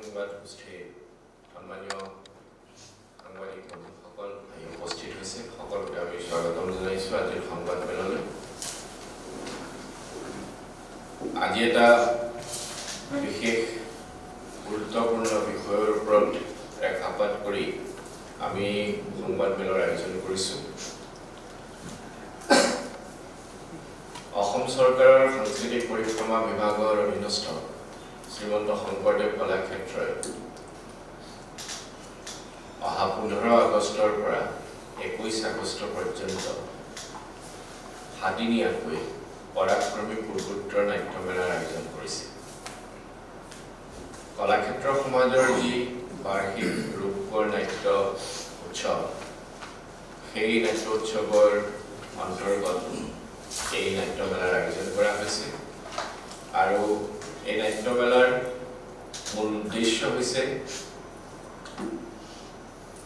সংবাদ গোষ্ঠীৰ সন্মানীয় সাংবাদিক বন্ধুসকল উপস্থিত হৈছে সকলোকে আমি স্বাগতম জনাইছোঁ আজিৰ সংবাদ মেললৈ। আজি এটা বিশেষ গুৰুত্বপূৰ্ণ বিষয়ৰ ওপৰত ৰেখাপাত কৰি আমি সংবাদ মেলৰ আয়োজন কৰিছোঁ। অসম চৰকাৰৰ সাংস্কৃতিক পৰিক্ৰমা বিভাগৰ অধীনস্থ শ্ৰীমন্ত শংকৰদেৱ কলাক্ষেত্ৰই অহা 15 আগষ্টৰ পৰা 21 আগষ্ট পৰ্যন্ত সাদিনীয়াকৈ পৰাক্ৰমী পূৰ্বোত্তৰ নাট্যমেলাৰ আয়োজন কৰিছে। কলাক্ষেত্ৰ সমাজৰ যি বাৰ্ষিক ৰূপকৰ নাট্য উৎসৱ, সেই নাট্য উৎসৱৰ অন্তৰ্গত এই নাট্যমেলাৰ আয়োজন কৰা হৈছে আৰু এই নাট্যমেলাৰ মূল উদ্দেশ্য হৈছে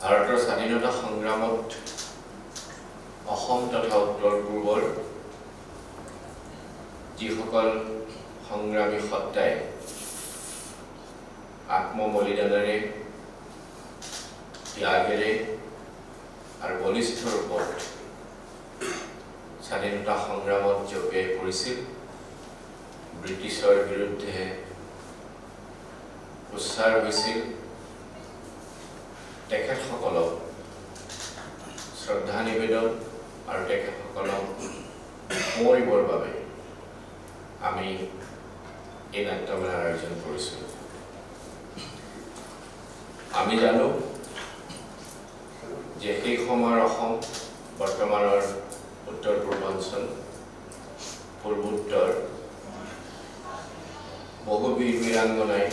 ভাৰতৰ স্বাধীনতা সংগ্ৰামত অসম তথা উত্তৰ পূৰ্বৰ যিসকল সংগ্ৰামী সত্তাই আত্মবলিদানেৰে ত্যাগেৰে আৰু বলিষ্ঠ ৰূপত স্বাধীনতা সংগ্ৰামত জপিয়াই পৰিছিল, ব্ৰিটিছৰ বিৰুদ্ধে উচ্চাৰ হৈছিল, তেখেতসকলক শ্ৰদ্ধা নিবেদন আৰু তেখেতসকলক সোঁৱৰিবৰ বাবে আমি এই নাট্যমেলাৰ আয়োজন কৰিছোঁ। আমি জানো যে সেই সময়ৰ অসম বৰ্তমানৰ উত্তৰ পূৰ্বাঞ্চল পূৰ্বোত্তৰ বহু বীৰ বীৰাংগনাই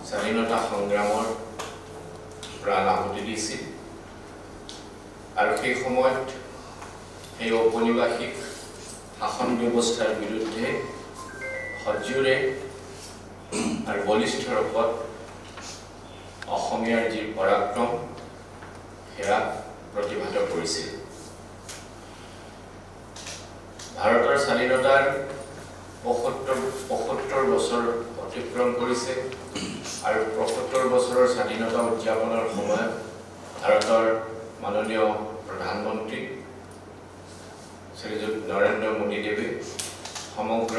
স্বাধীনতা সংগ্ৰামৰ প্ৰাণ আহুতি দিছিল আৰু সেই সময়ত সেই ঔপনিবেশিক শাসন ব্যৱস্থাৰ বিৰুদ্ধে সজোৰে আৰু বলিষ্ঠ ৰূপত অসমীয়াৰ যি পৰাক্ৰম সেয়া প্ৰতিভাত কৰিছিল। ভাৰতৰ স্বাধীনতাৰ ৭৫ বছৰ অতিক্ৰম কৰিছে আৰু ৭৫ বছৰৰ স্বাধীনতা উদযাপনৰ সময়ত ভাৰতৰ মাননীয় প্ৰধানমন্ত্ৰী শ্ৰীযুত নৰেন্দ্ৰ মোদীদেৱে সমগ্ৰ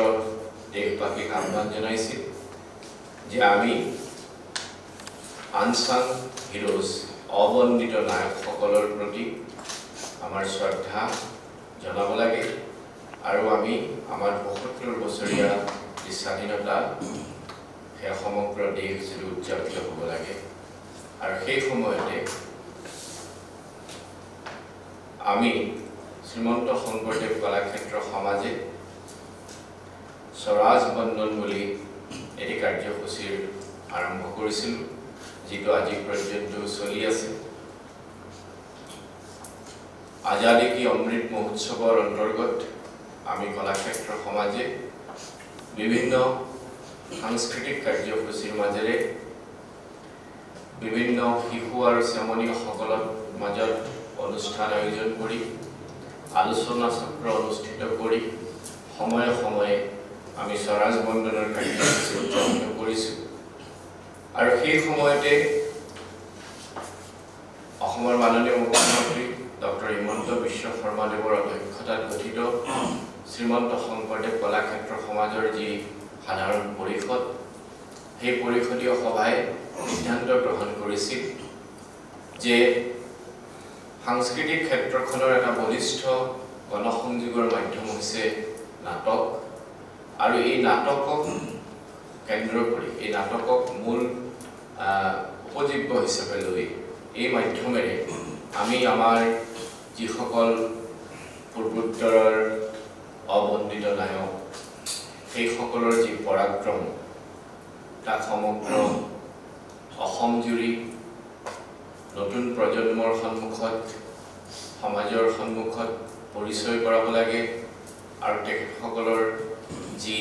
দেশবাসীক আহ্বান জনাইছিল যে আমি আনচাং হিৰোজ অবন্দিত নায়কসকলৰ প্ৰতি আমাৰ শ্ৰদ্ধা জনাব লাগে আৰু আমি আমাৰ ৭৫ বছৰীয়া যি স্বাধীনতা সেয়া সমগ্ৰ দেশ জুৰি উদযাপিত হ'ব লাগে। আৰু সেই সময়তে আমি শ্ৰীমন্ত শংকৰদেৱ কলাক্ষেত্ৰ সমাজে স্বৰাজ বন্দন বুলি এটি কাৰ্যসূচীৰ আৰম্ভ কৰিছিলোঁ, যিটো আজি পৰ্যন্ত চলি আছে। আজাদী কি অমৃত মহোৎসৱৰ অন্তৰ্গত আমি কলাক্ষেত্ৰ সমাজে বিভিন্ন সাংস্কৃতিক কাৰ্যসূচীৰ মাজেৰে বিভিন্ন শিশু আৰু চেমনীয়সকলৰ মাজত অনুষ্ঠান আয়োজন কৰি আলোচনা চক্ৰ অনুষ্ঠিত কৰি সময়ে সময়ে আমি স্বৰাজ বন্দনৰ কাৰ্যসূচী উদযাপন কৰিছোঁ। আৰু সেই সময়তে অসমৰ মাননীয় মুখ্যমন্ত্ৰী ডক্টৰ হিমন্ত বিশ্ব শৰ্মাদেৱৰ অধ্যক্ষতাত গঠিত শ্ৰীমন্ত শংকৰদেৱ কলাক্ষেত্ৰ সমাজৰ যি সাধাৰণ পৰিষদ, সেই পৰিষদীয় সভাই সিদ্ধান্ত গ্ৰহণ কৰিছিল যে সাংস্কৃতিক ক্ষেত্ৰখনৰ এটা বলিষ্ঠ গণসংযোগৰ মাধ্যম হৈছে নাটক, আৰু এই নাটকক কেন্দ্ৰ কৰি এই নাটকক মূল উপজীব্য হিচাপে লৈ এই মাধ্যমেৰে আমি আমাৰ যিসকল পূৰ্বোত্তৰৰ অবন্দিত নায়ক সেইসকলৰ যি পৰাক্ৰম তাক সমগ্ৰ অসম জুৰি নতুন প্ৰজন্মৰ সন্মুখত সমাজৰ সন্মুখত পৰিচয় কৰাব লাগে আৰু তেখেতসকলৰ যি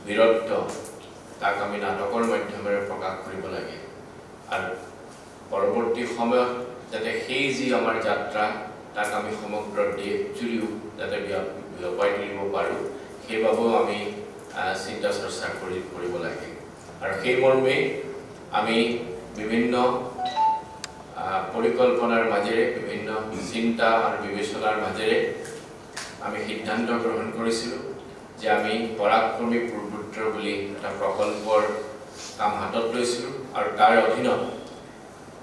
বীৰত্ব তাক আমি নাটকৰ মাধ্যমেৰে প্ৰকাশ কৰিব লাগে আৰু পৰৱৰ্তী সময়ত যাতে সেই যি আমাৰ যাত্ৰা তাক আমি সমগ্ৰ দেশ জুৰিও যাতে বিয়পাই তুলিব পাৰোঁ, সেইবাবেও আমি চিন্তা চৰ্চা কৰিব লাগে। আৰু সেই মৰ্মে আমি বিভিন্ন পৰিকল্পনাৰ মাজেৰে বিভিন্ন চিন্তা আৰু বিবেচনাৰ মাজেৰে আমি সিদ্ধান্ত গ্ৰহণ কৰিছিলোঁ যে আমি পৰাক্ৰমী পূৰ্বোত্তৰ বুলি এটা প্ৰকল্পৰ কাম হাতত লৈছিলোঁ আৰু তাৰ অধীনত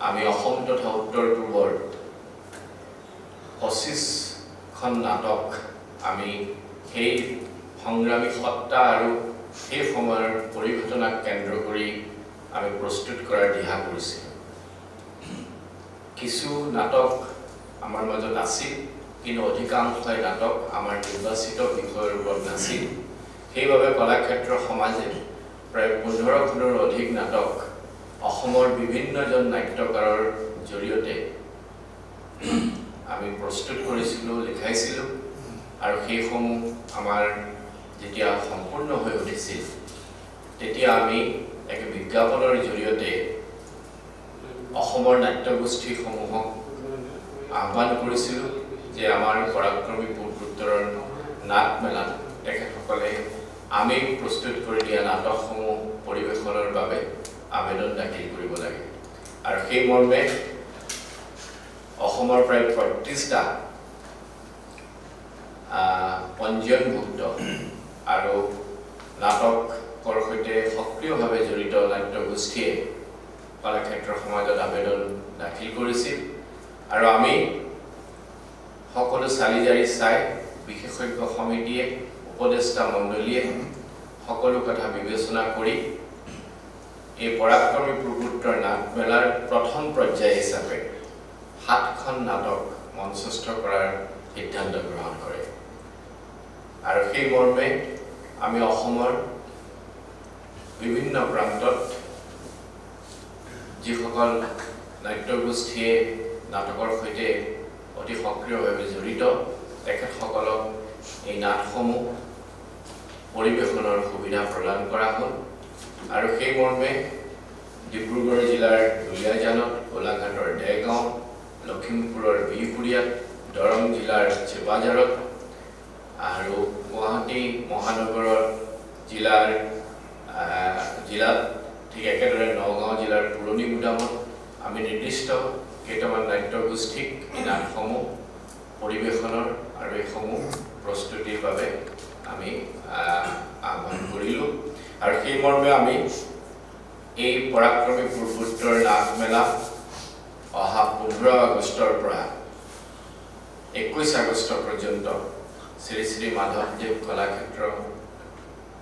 আমি অসম তথা উত্তৰ পূৰ্বৰ 25খন নাটক আমি সেই সংগ্ৰামী সত্তা আৰু সেই সময়ৰ পৰিঘটনাক কেন্দ্ৰ কৰি আমি প্ৰস্তুত কৰাৰ দিহা কৰিছিলোঁ। কিছু নাটক আমাৰ মাজত আছিল, কিন্তু অধিকাংশই নাটক আমাৰ নিৰ্বাচিত বিষয়ৰ ওপৰত নাছিল। সেইবাবে কলাক্ষেত্ৰ সমাজে প্ৰায় 15খনৰ অধিক নাটক অসমৰ বিভিন্নজন নাট্যকাৰৰ জৰিয়তে আমি প্ৰস্তুত কৰিছিলোঁ, লিখাইছিলোঁ আৰু সেইসমূহ আমাৰ যেতিয়া সম্পূৰ্ণ হৈ উঠিছিল তেতিয়া আমি এক বিজ্ঞাপনৰ জৰিয়তে অসমৰ নাট্যগোষ্ঠীসমূহক আহ্বান কৰিছিলোঁ যে আমাৰ পৰাক্ৰমী পূৰ্বোত্তৰৰ নাট মেলাত তেখেতসকলে আমি প্ৰস্তুত কৰি দিয়া নাটকসমূহ পৰিৱেশনৰ বাবে আবেদন দাখিল কৰিব লাগে। আৰু সেই মৰ্মে অসমৰ প্ৰায় 35টা পঞ্জীয়নভুক্ত আৰু নাটকৰ সৈতে সক্ৰিয়ভাৱে জড়িত নাট্যগোষ্ঠীয়ে কলাক্ষেত্ৰ সমাজত আবেদন দাখিল কৰিছিল আৰু আমি সকলো চালি জাৰি চাই বিশেষজ্ঞ সমিতিয়ে উপদেষ্টা মণ্ডলীয়ে সকলো কথা বিবেচনা কৰি এই পৰাক্ৰমী পূৰ্বোত্তৰ নাট মেলাৰ প্ৰথম পৰ্যায় হিচাপে 7খন নাটক মঞ্চস্থ কৰাৰ সিদ্ধান্ত গ্ৰহণ কৰে। আৰু সেই মৰ্মে আমি অসমৰ বিভিন্ন প্ৰান্তত যিসকল নাট্যগোষ্ঠীয়ে নাটকৰ সৈতে অতি সক্ৰিয়ভাৱে জড়িত তেখেতসকলক এই নাটসমূহ পৰিৱেশনৰ সুবিধা প্ৰদান কৰা হ'ল। আৰু সেই মৰ্মে ডিব্ৰুগড় জিলাৰ দুলীয়াজানত, গোলাঘাটৰ দেৰগাঁও, লখিমপুৰৰ বিহপুৰীয়াত, দৰং জিলাৰ চিপাঝাৰত আৰু গুৱাহাটী মহানগৰৰ জিলাত ঠিক একেদৰে নগাঁও জিলাৰ পুৰণি গুদামত আমি নিৰ্দিষ্ট কেইটামান নাট্যগোষ্ঠীক এই নাটসমূহ পৰিৱেশনৰ আৰু এইসমূহ প্ৰস্তুতিৰ বাবে আমি আহ্বান কৰিলোঁ। আৰু সেই মৰ্মে আমি এই পৰাক্ৰমী পূৰ্বোত্তৰ নাট মেলা অহা 15 আগষ্টৰ পৰা 21 আগষ্ট পৰ্যন্ত শ্ৰী শ্ৰী মাধৱদেৱ কলাক্ষেত্ৰ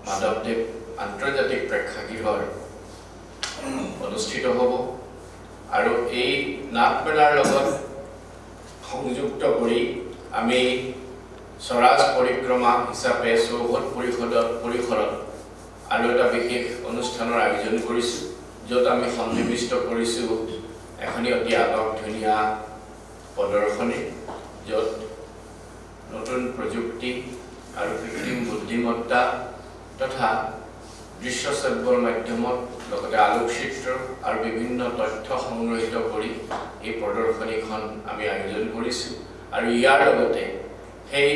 মাধৱদেৱ আন্তৰ্জাতিক প্ৰেক্ষাগৃহৰ অনুষ্ঠিত হ'ব। আৰু এই নাট মেলাৰ লগত সংযুক্ত কৰি আমি স্বৰাজ পৰিক্ৰমা হিচাপে চৌহদ পৰিসৰত আৰু এটা বিশেষ অনুষ্ঠানৰ আয়োজন কৰিছোঁ, য'ত আমি সন্নিৱিষ্ট কৰিছোঁ এখনি অতি আটকধুনীয়া প্ৰদৰ্শনী, য'ত নতুন প্ৰযুক্তি আৰু কৃত্ৰিম বুদ্ধিমত্তা তথা দৃশ্য শ্ৰব্যৰ মাধ্যমত লগতে আলোকচিত্ৰ আৰু বিভিন্ন তথ্য সংগ্ৰহিত কৰি এই প্ৰদৰ্শনীখন আমি আয়োজন কৰিছোঁ। আৰু ইয়াৰ লগতে সেই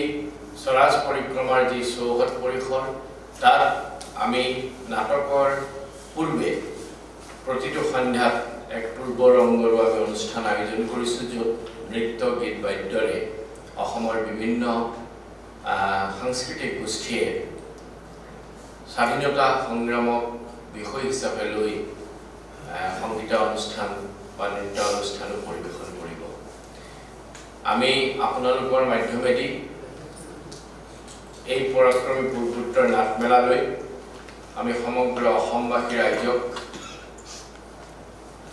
স্বৰাজ পৰিক্ৰমাৰ যি চৌহদ পৰিসৰ তাত আমি নাটকৰ পূৰ্বে প্ৰতিটো সন্ধ্যাত এক পূৰ্বৰংগৰো আমি অনুষ্ঠান আয়োজন কৰিছোঁ, য'ত নৃত্য গীত বাদ্যৰে অসমৰ বিভিন্ন সাংস্কৃতিক গোষ্ঠীয়ে স্বাধীনতা সংগ্ৰামক বিষয় হিচাপে লৈ সংগীত অনুষ্ঠান বা নৃত্য অনুষ্ঠানো পৰিৱেশন কৰিব। আমি আপোনালোকৰ মাধ্যমেদি এই পৰাক্ৰমী পূৰ্বোত্তৰ নাট মেলালৈ আমি সমগ্ৰ অসমবাসী ৰাইজক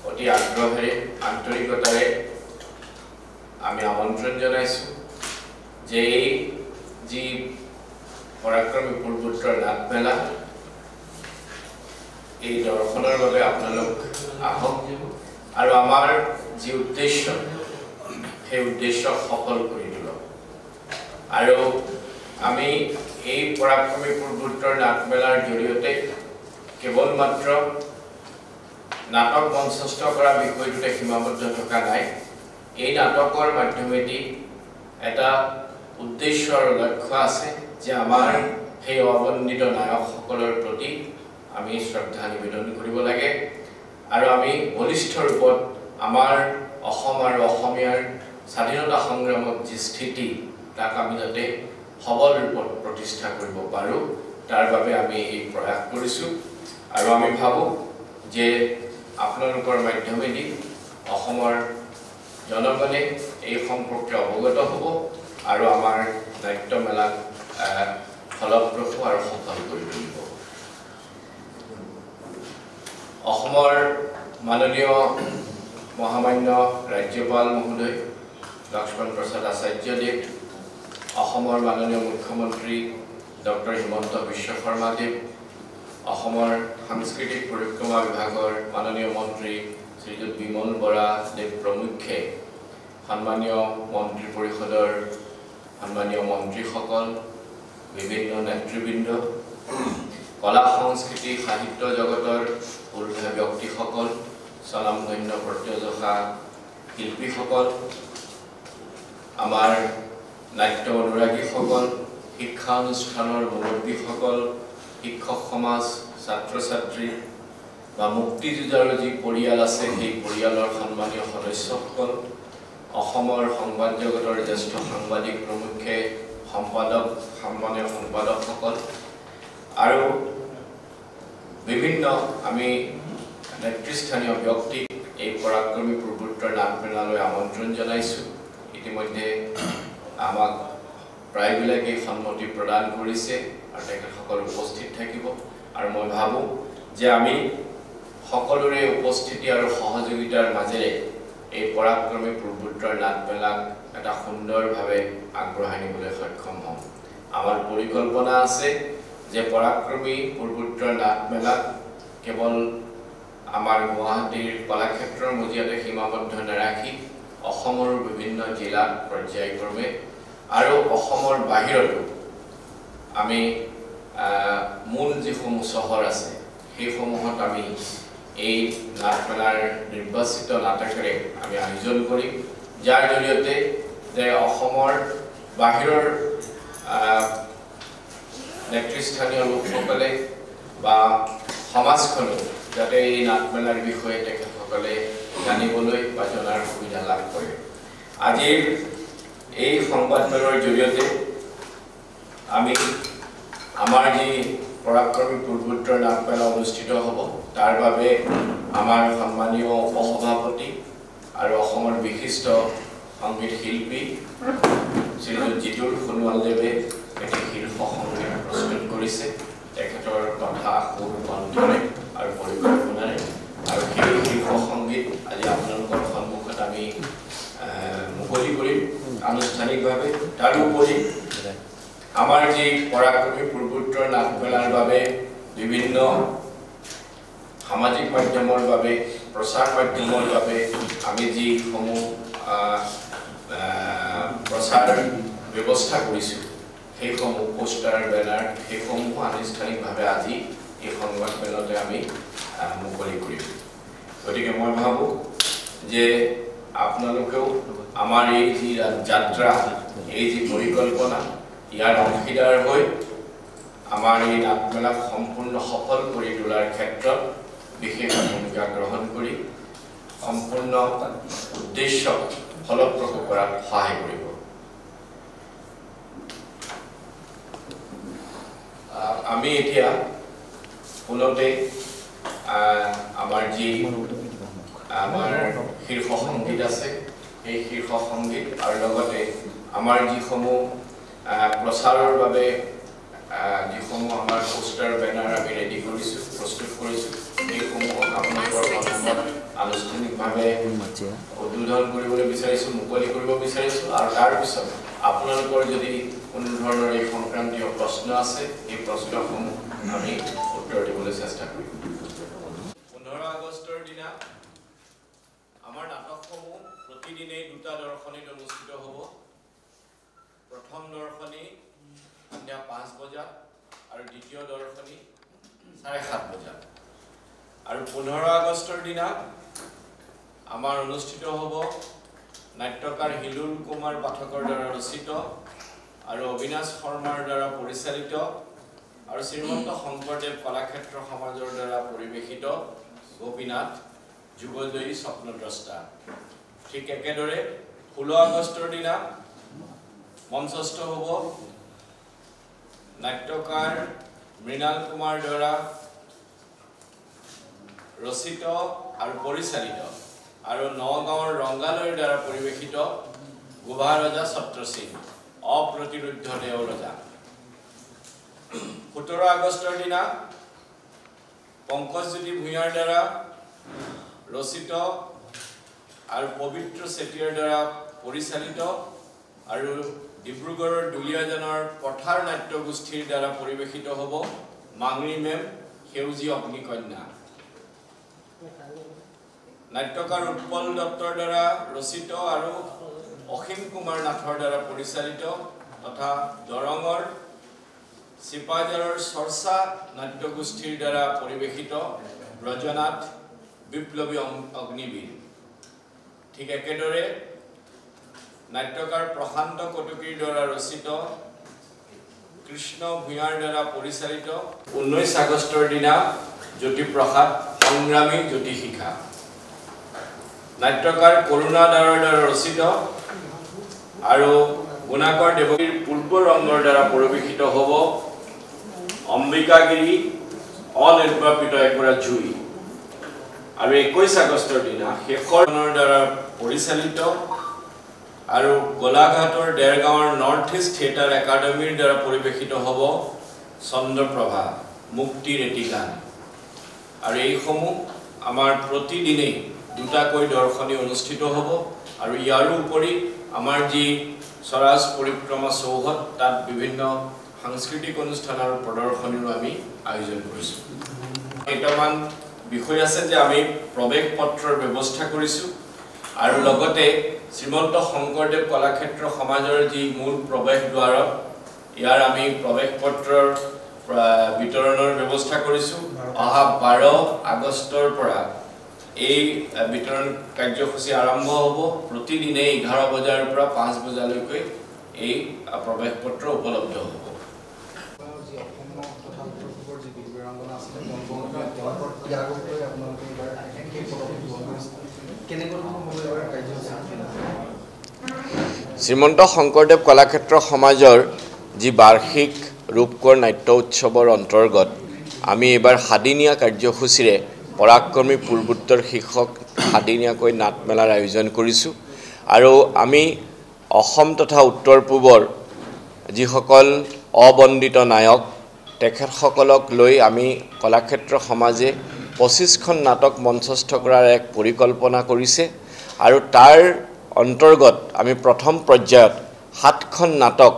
অতি আগ্ৰহেৰে আন্তৰিকতাৰে আমি আমন্ত্ৰণ জনাইছোঁ যে এই যি পৰাক্ৰমী পূৰ্বোত্তৰ নাট মেলা এই দৰ্শনৰ বাবে আপোনালোক আহক আৰু আমাৰ যি উদ্দেশ্য সেই উদ্দেশ্য সফল কৰি তোলক। আৰু আমি এই পৰাক্ৰমী পূৰ্বোত্তৰ নাট মেলাৰ জৰিয়তে কেৱল মাত্ৰ নাটক মঞ্চস্থ কৰা বিষয়টোতে সীমাবদ্ধ থকা নাই। এই নাটকৰ মাধ্যমেদি এটা উদ্দেশ্য আৰু লক্ষ্য আছে যে আমাৰ সেই অৱন্দিত নায়কসকলৰ প্ৰতি আমি শ্ৰদ্ধা নিবেদন কৰিব লাগে আৰু আমি বলিষ্ঠ ৰূপত আমাৰ অসম আৰু অসমীয়াৰ স্বাধীনতা সংগ্ৰামত যি স্থিতি তাক আমি যাতে সবল ৰূপত প্ৰতিষ্ঠা কৰিব পাৰোঁ তাৰ বাবে আমি এই প্ৰয়াস কৰিছোঁ আৰু আমি ভাবোঁ যে আপোনালোকৰ মাধ্যমেদি অসমৰ জনগণে এই সম্পৰ্কে অৱগত হ'ব আৰু আমাৰ নাট্যমেলাক ফলপ্ৰসূ আৰু সফল কৰি তুলিব অসমৰ মাননীয় মহামান্য ৰাজ্যপাল মহোদয় লক্ষ্মণ প্ৰসাদ আচাৰ্যদেৱ অসমৰ মাননীয় মুখ্যমন্ত্ৰী ডক্টৰ হিমন্ত বিশ্ব শৰ্মাদেৱ অসমৰ সাংস্কৃতিক পৰিক্ৰমা বিভাগৰ মাননীয় মন্ত্ৰী শ্ৰীযুত বিমল বৰা দেৱ প্ৰমুখ্যে সন্মানীয় মন্ত্ৰী পৰিষদৰ সন্মানীয় মন্ত্ৰীসকল বিভিন্ন নেতৃবৃন্দ কলা সংস্কৃতি সাহিত্য জগতৰ ঊৰ্ধ্ব ব্যক্তিসকল স্বনামধন্য প্ৰত্যজশা শিল্পীসকল আমাৰ নাট্য অনুৰাগীসকল শিক্ষা অনুষ্ঠানৰ মুৰব্বীসকল শিক্ষক সমাজ ছাত্ৰ ছাত্ৰী বা মুক্তিযুঁজৰ যি পৰিয়াল আছে সেই পৰিয়ালৰ সন্মানীয় সদস্যসকল অসমৰ সংবাদ জগতৰ জ্যেষ্ঠ সাংবাদিক প্ৰমুখ্যে সম্পাদক সন্মানীয় সম্পাদকসকল আৰু বিভিন্ন আমি নেতৃস্থানীয় ব্যক্তিক এই পৰাক্ৰমী পূৰ্বোত্তৰ নাটমেলালৈ আমন্ত্ৰণ জনাইছোঁ ইতিমধ্যে আমাক প্ৰায়বিলাকেই সন্মতি প্ৰদান কৰিছে আৰু তেখেতসকল উপস্থিত থাকিব আৰু মই ভাবোঁ যে আমি সকলোৰে উপস্থিতি আৰু সহযোগিতাৰ মাজেৰে এই পৰাক্ৰমী পূৰ্বোত্তৰ নাটমেলাক এটা সুন্দৰভাৱে আগবঢ়াই নিবলৈ সক্ষম হ'ম আমাৰ পৰিকল্পনা আছে যে পৰাক্ৰমী পূৰ্বোত্তৰ নাটমেলাক কেৱল আমাৰ গুৱাহাটীৰ কলাক্ষেত্ৰৰ মজিয়াতে সীমাবদ্ধ নাৰাখি অসমৰ বিভিন্ন জিলাত পৰ্যায়ক্ৰমে আৰু অসমৰ বাহিৰতো আমি মূল যিসমূহ চহৰ আছে সেইসমূহত আমি এই নাটমেলাৰ নিৰ্বাচিত নাটকেৰে আমি আয়োজন কৰিম যাৰ জৰিয়তে যে অসমৰ বাহিৰৰ নেতৃস্থানীয় লোকসকলে বা সমাজখনে যাতে এই নাটমেলাৰ বিষয়ে তেখেতসকলে জানিবলৈ বা জনাৰ সুবিধা লাভ কৰে আজিৰ এই সংবাদমেলৰ জৰিয়তে আমি আমাৰ যি পৰাক্ৰমী পূৰ্বোত্তৰ নাটমেলা অনুষ্ঠিত হ'ব তাৰ বাবে আমাৰ সন্মানীয় উপসভাপতি আৰু অসমৰ বিশিষ্ট সংগীত শিল্পী শ্ৰীযুত জিতুল সোণোৱালদেৱে এটি শীৰ্ষ সংগীত প্ৰস্তুত কৰিছে তেখেতৰ কথা খুব কণ্ঠৰে আৰু পৰিকল্পনাৰে আৰু সেই শীৰ্ষ সংগীত আজি আপোনালোকৰ সন্মুখত আমি মুকলি কৰিম আনুষ্ঠানিকভাৱে তাৰোপৰি আমাৰ যি পৰাক্ৰমী পূৰ্বোত্তৰ নাটমেলাৰ বাবে বিভিন্ন সামাজিক মাধ্যমৰ বাবে প্ৰচাৰ মাধ্যমৰ বাবে আমি যিসমূহ প্ৰচাৰ ব্যৱস্থা কৰিছোঁ সেইসমূহ পোষ্টাৰ বেনাৰ সেইসমূহ আনুষ্ঠানিকভাৱে আজি এই সংবাদমেলতে আমি মুকলি কৰিম গতিকে মই ভাবোঁ যে আপোনালোকেও আমাৰ এই যি যাত্ৰা এই যি পৰিকল্পনা ইয়াৰ অংশীদাৰ হৈ আমাৰ এই নাটমেলাক সম্পূৰ্ণ সফল কৰি তোলাৰ ক্ষেত্ৰত বিশেষ ভূমিকা গ্ৰহণ কৰি সম্পূৰ্ণ উদ্দেশ্য ফলপ্ৰসূ কৰাত সহায় কৰিব আমি এতিয়া পুনতে আমাৰ যি আমাৰ শীৰ্ষ সংগীত আছে সেই শীৰ্ষ সংগীত আৰু লগতে আমাৰ যিসমূহ প্ৰচাৰৰ বাবে যিসমূহ আমাৰ পোষ্টাৰ বেনাৰ আমি ৰেডি কৰিছোঁ প্ৰস্তুত কৰিছোঁ সেইসমূহক আপোনালোকৰ সন্মুখত আনুষ্ঠানিকভাৱে উদ্বোধন কৰিবলৈ বিচাৰিছোঁ মুকলি কৰিব বিচাৰিছোঁ আৰু তাৰপিছত আপোনালোকৰ যদি কোনো ধৰণৰ এই সংক্ৰান্তীয় প্ৰশ্ন আছে এই প্ৰশ্নসমূহ আমি উত্তৰ দিবলৈ চেষ্টা কৰিম 15 আগষ্টৰ দিনা আমাৰ নাটকসমূহ প্ৰতিদিনেই দুটা দৰ্শনীত অনুষ্ঠিত হ'ব প্ৰথম দৰ্শনী সন্ধিয়া 5 বজাত আৰু দ্বিতীয় দৰ্শনী 7:30 বজাত আৰু 15 আগষ্টৰ দিনা আমাৰ অনুষ্ঠিত হ'ব নাট্যকাৰ হিলুল কুমাৰ পাঠকৰ দ্বাৰা ৰচিত আৰু অবিনাশ শৰ্মাৰ দ্বাৰা পৰিচালিত আৰু শ্ৰীমন্ত শংকৰদেৱ কলাক্ষেত্ৰ সমাজৰ দ্বাৰা পৰিৱেশিত গোপীনাথ যুগজয়ী স্বপ্নদ্ৰষ্টা। ঠিক একেদৰে 16 আগষ্টৰ দিনা মঞ্চস্থ হ'ব নাট্যকাৰ মৃণাল কুমাৰ দ্বাৰা ৰচিত আৰু পৰিচালিত আৰু নগাঁৱৰ ৰংগালয়ৰ দ্বাৰা পৰিৱেশিত গোভা ৰজা ছত্ৰসীন অপ্ৰতিৰোধ্য দেও ৰজা। 17 আগষ্টৰ দিনা পংকজজ্যোতি ভূঞাৰ দ্বাৰা ৰচিত আৰু পবিত্ৰ চেতিয়াৰ দ্বাৰা পৰিচালিত আৰু ডিব্ৰুগড়ৰ দুলীয়াজানৰ পথাৰ নাট্যগোষ্ঠীৰ দ্বাৰা পৰিৱেশিত হ'ব মাংৰি মেম সেউজী অগ্নিকন্যা। নাট্যকাৰ উৎপল দত্তৰ দ্বাৰা ৰচিত আৰু অসীম কুমাৰ নাথৰ দ্বাৰা পৰিচালিত তথা দৰঙৰ চিপাঝাৰৰ চৰ্চা নাট্যগোষ্ঠীৰ দ্বাৰা পৰিৱেশিত ব্ৰজনাথ বিপ্লৱী অগ্নিবীৰ। ঠিক একেদৰে নাট্যকাৰ প্ৰশান্ত কটকীৰ দ্বাৰা ৰচিত কৃষ্ণ ভূঞাৰ দ্বাৰা পৰিচালিত 19 আগষ্টৰ দিনা জ্যোতিপ্ৰসাদ সংগ্ৰামী জ্যোতিশিখা। নাট্যকাৰ কৰুণা দাৰৰ দ্বাৰা ৰচিত আৰু গুণাকৰ দেৱগীৰ পূৰ্ব ৰংগৰ দ্বাৰা পৰিৱেশিত হ'ব অম্বিকাগিৰি অনিৰ্বাপিত একোৰা জুই। আৰু 21 আগষ্টৰ দিনা শেষৰৰ দ্বাৰা পৰিচালিত আৰু গোলাঘাটৰ দেৰগাঁৱৰ নৰ্থ ইষ্ট থিয়েটাৰ একাডেমীৰ দ্বাৰা পৰিৱেশিত হ'ব চন্দ্ৰপ্ৰভা মুক্তিৰ এটি গান। আৰু এইসমূহ আমাৰ প্ৰতিদিনেই দুটাকৈ দৰ্শনী অনুষ্ঠিত হ'ব। আৰু ইয়াৰো উপৰি আমাৰ যি স্বৰাজ পৰিক্ৰমা চৌহদ তাত বিভিন্ন সাংস্কৃতিক অনুষ্ঠান আৰু প্ৰদৰ্শনীৰো আমি আয়োজন কৰিছোঁ। কেইটামান বিষয় আছে যে আমি প্ৰৱেশ পত্ৰৰ ব্যৱস্থা কৰিছোঁ আৰু লগতে শ্ৰীমন্ত শংকৰদেৱ কলাক্ষেত্ৰ সমাজৰ যি মূল প্ৰৱেশ দ্বাৰত ইয়াৰ আমি প্ৰৱেশ পত্ৰৰ বিতৰণৰ ব্যৱস্থা কৰিছোঁ। অহা 12 আগষ্টৰ পৰা এই বিতৰণ কাৰ্যসূচী আৰম্ভ হ'ব। প্ৰতিদিনে 11 বজাৰ পৰা 5 বজালৈকে এই প্ৰৱেশ পত্ৰ উপলব্ধ হ'ব। শ্ৰীমন্ত শংকৰদেৱ কলাক্ষেত্ৰ সমাজৰ যি বাৰ্ষিক ৰূপকোঁৱৰ নাট্য উৎসৱৰ অন্তৰ্গত আমি এইবাৰ 7দিনীয়া কাৰ্যসূচীৰে পৰাক্ৰমী পূৰ্বোত্তৰ শীৰ্ষক 7দিনীয়াকৈ নাটমেলাৰ আয়োজন কৰিছোঁ। আৰু আমি অসম তথা উত্তৰ পূবৰ যিসকল অবন্দিত নায়ক তেখেতসকলক লৈ আমি কলাক্ষেত্ৰ সমাজে 25খন নাটক মঞ্চস্থ কৰাৰ এক পৰিকল্পনা কৰিছে। আৰু তাৰ অন্তৰ্গত আমি প্ৰথম পৰ্যায়ত 7খন নাটক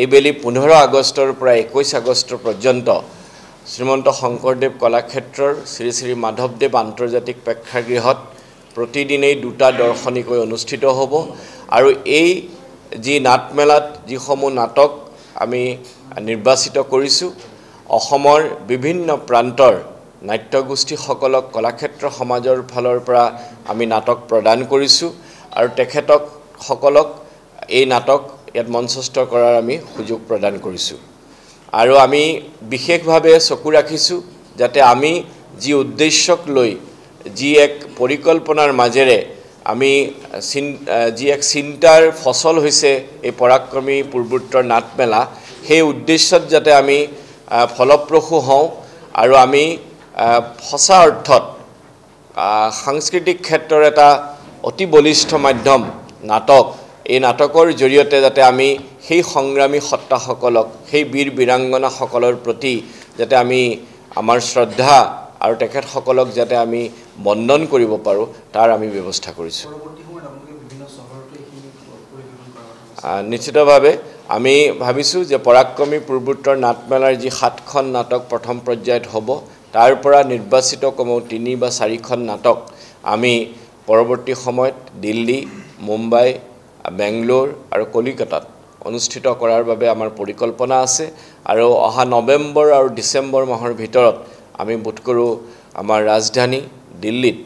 এইবেলি 15 আগষ্টৰ পৰা 21 আগষ্ট পৰ্যন্ত শ্ৰীমন্ত শংকৰদেৱ কলাক্ষেত্ৰৰ শ্ৰী শ্ৰী মাধৱদেৱ আন্তৰ্জাতিক প্ৰেক্ষাগৃহত প্ৰতিদিনেই 2টা দৰ্শনীকৈ অনুষ্ঠিত হ'ব। আৰু এই যি নাটমেলাত যিসমূহ নাটক আমি নিৰ্বাচিত কৰিছোঁ অসমৰ বিভিন্ন প্ৰান্তৰ নাট্যগোষ্ঠীসকলক কলাক্ষেত্ৰ সমাজৰ ফালৰ পৰা আমি নাটক প্ৰদান কৰিছোঁ আৰু তেখেতসকলক এই নাটক ইয়াত মঞ্চস্থ কৰাৰ আমি সুযোগ প্ৰদান কৰিছোঁ। আৰু আমি বিশেষভাৱে চকু ৰাখিছোঁ যাতে আমি যি উদ্দেশ্যক লৈ যি এক পৰিকল্পনাৰ মাজেৰে আমি যি এক চিন্তাৰ ফচল হৈছে এই পৰাক্ৰমী পূৰ্বোত্তৰ নাটমেলা সেই উদ্দেশ্যত যাতে আমি ফলপ্ৰসূ হওঁ আৰু আমি সঁচা অৰ্থত সাংস্কৃতিক ক্ষেত্ৰৰ এটা অতি বলিষ্ঠ মাধ্যম নাটক এই নাটকৰ জৰিয়তে যাতে আমি সেই সংগ্ৰামী সত্তাসকলক সেই বীৰ বীৰাংগনাসকলৰ প্ৰতি যাতে আমি আমাৰ শ্ৰদ্ধা আৰু তেখেতসকলক যাতে আমি বন্দন কৰিব পাৰোঁ তাৰ আমি ব্যৱস্থা কৰিছোঁ। নিশ্চিতভাৱে আমি ভাবিছোঁ যে পৰাক্ৰমী পূৰ্বোত্তৰ নাটমেলাৰ যি 7খন নাটক প্ৰথম পৰ্যায়ত হ'ব তাৰ পৰা নিৰ্বাচিত কমেও 3 বা 4খন নাটক আমি পৰৱৰ্তী সময়ত দিল্লী, মুম্বাই, বেংগলোৰ আৰু কলিকতাত অনুষ্ঠিত কৰাৰ বাবে আমাৰ পৰিকল্পনা আছে। আৰু অহা নৱেম্বৰ আৰু ডিচেম্বৰ মাহৰ ভিতৰত আমি বোধ কৰোঁ আমাৰ ৰাজধানী দিল্লীত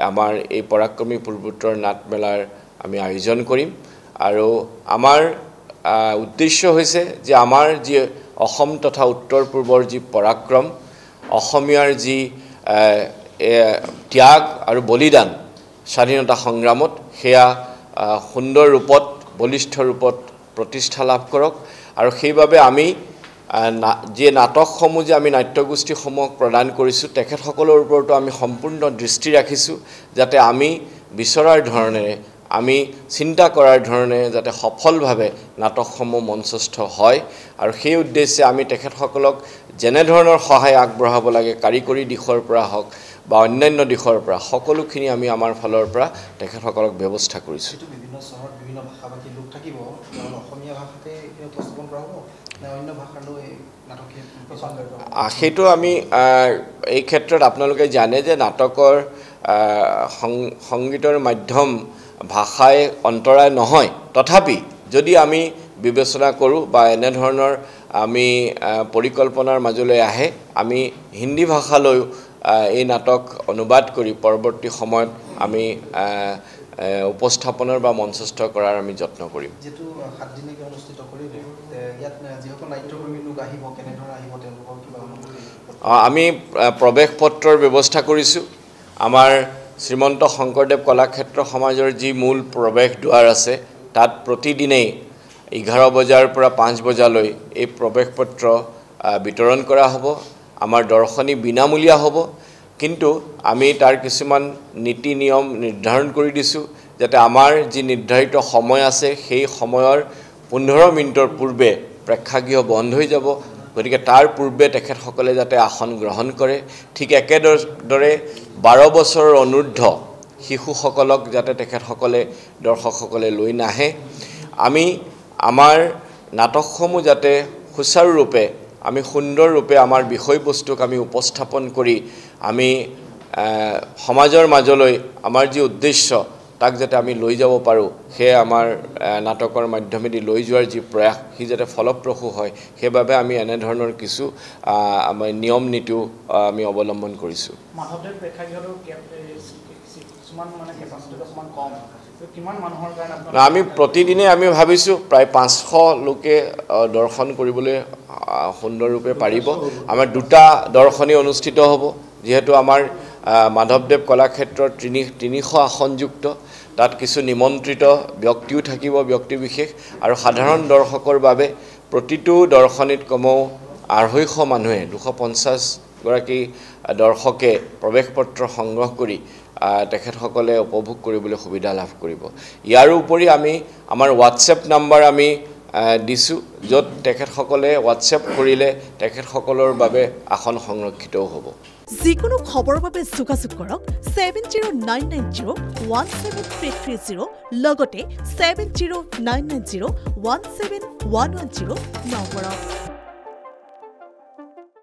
আমাৰ এই পৰাক্ৰমী পূৰ্বোত্তৰ নাটমেলাৰ আমি আয়োজন কৰিম। আৰু আমাৰ উদ্দেশ্য হৈছে যে আমাৰ যি অসম তথা উত্তৰ পূৰ্বৰ যি পৰাক্ৰম অসমীয়াৰ যি ত্যাগ আৰু বলিদান স্বাধীনতা সংগ্ৰামত সেয়া সুন্দৰ ৰূপত বলিষ্ঠ ৰূপত প্ৰতিষ্ঠা লাভ কৰক আৰু সেইবাবে আমি যে নাটকসমূহ যে আমি নাট্যগোষ্ঠীসমূহক প্ৰদান কৰিছোঁ তেখেতসকলৰ ওপৰতো আমি সম্পূৰ্ণ দৃষ্টি ৰাখিছোঁ যাতে আমি বিচৰাৰ ধৰণেৰে আমি চিন্তা কৰাৰ ধৰণে যাতে সফলভাৱে নাটকসমূহ মঞ্চস্থ হয় আৰু সেই উদ্দেশ্যে আমি তেখেতসকলক যেনে ধৰণৰ সহায় আগবঢ়াব লাগে কাৰিকৰী দিশৰ পৰা হওক বা অন্যান্য দিশৰ পৰা সকলোখিনি আমি আমাৰ ফালৰ পৰা তেখেতসকলক ব্যৱস্থা কৰিছোঁ বিভিন্ন চহৰত বিভিন্ন ভাষাভাষী লোক থাকিব অসমীয়া ভাষাতে উপস্থাপন কৰা হ'ব নে অন্য ভাষালৈ নাটকখিনি প্ৰচাৰ কৰিব সেইটো আমি এই ক্ষেত্ৰত আপোনালোকে জানে যে নাটকৰ সংগীতৰ মাধ্যম ভাষাই অন্তৰায় নহয় তথাপি যদি আমি বিবেচনা কৰোঁ বা এনে ধৰণৰ আমি পৰিকল্পনাৰ মাজলৈ আহে আমি হিন্দী ভাষালৈ এই নাটক অনুবাদ কৰি পৰৱৰ্তী সময়ত আমি উপস্থাপনৰ বা মঞ্চস্থ কৰাৰ আমি যত্ন কৰিম যেটো 7 দিনকে অনুষ্ঠিত কৰিব ইয়াত যিসকল নাট্যকৰ্মী লোক আহিব কেনেধৰণে আহিব তেওঁলোকৰ কিবা আমি প্ৰৱেশ পত্ৰৰ ব্যৱস্থা কৰিছোঁ আমাৰ শ্ৰীমন্ত শংকৰদেৱ কলাক্ষেত্ৰ সমাজৰ যি মূল প্ৰৱেশ দুৱাৰ আছে তাত প্ৰতিদিনেই 11 বজাৰ পৰা 5 বজালৈ এই প্ৰৱেশ পত্ৰ বিতৰণ কৰা হ'ব আমাৰ দৰ্শনী বিনামূলীয়া হ'ব কিন্তু আমি তাৰ কিছুমান নীতি নিয়ম নিৰ্ধাৰণ কৰি দিছোঁ যাতে আমাৰ যি নিৰ্ধাৰিত সময় আছে সেই সময়ৰ 15 মিনিটৰ পূৰ্বে প্ৰেক্ষাগৃহ বন্ধ হৈ যাব গতিকে তাৰ পূৰ্বে তেখেতসকলে যাতে আসন গ্ৰহণ কৰে ঠিক একেদৰে 12 বছৰৰ অনুৰ্ধ শিশুসকলক যাতে তেখেতসকলে দৰ্শকসকলে লৈ নাহে আমি আমাৰ নাটকসমূহ যাতে সুচাৰুৰূপে আমি সুন্দৰ ৰূপে আমাৰ বিষয়বস্তুক আমি উপস্থাপন কৰি আমি সমাজৰ মাজলৈ আমাৰ যি উদ্দেশ্য তাক যাতে আমি লৈ যাব পাৰোঁ সেই আমাৰ নাটকৰ মাধ্যমেদি লৈ যোৱাৰ যি প্ৰয়াস হি যাতে ফলপ্ৰসূ হয় সেইবাবে আমি এনে ধৰণৰ কিছু আমাৰ নিয়ম নীতিও আমি অৱলম্বন কৰিছোঁ মাধৱদেৱ প্ৰেক্ষাগৃহৰ কিছুমান মানে কেপাচিটি অকমান কম কিমান মানুহৰ কাৰণে আমি প্ৰতিদিনে আমি ভাবিছোঁ প্ৰায় 500 লোকে দৰ্শন কৰিবলৈ সুন্দৰৰূপে পাৰিব আমাৰ দুটা দৰ্শনী অনুষ্ঠিত হ'ব যেহেতু আমাৰ মাধৱদেৱ কলাক্ষেত্ৰৰ 300 আসনযুক্ত তাত কিছু নিমন্ত্ৰিত ব্যক্তিও থাকিব ব্যক্তি বিশেষ আৰু সাধাৰণ দৰ্শকৰ বাবে প্ৰতিটো দৰ্শনীত কমেও 250 মানুহে 250 গৰাকী দৰ্শকে প্ৰৱেশ পত্ৰ সংগ্ৰহ কৰি তেখেতসকলে উপভোগ কৰিবলৈ সুবিধা লাভ কৰিব ইয়াৰ উপৰি আমি আমাৰ WhatsApp নম্বৰ আমি দিছো যত তেখেতসকলে WhatsApp কৰিলে তেখেতসকলৰ বাবে আসন সংৰক্ষিত হ'ব যিকোনো খবৰৰ বাবে যোগাযোগ কৰক 7099017330 লগতে 7099017110 নম্বৰত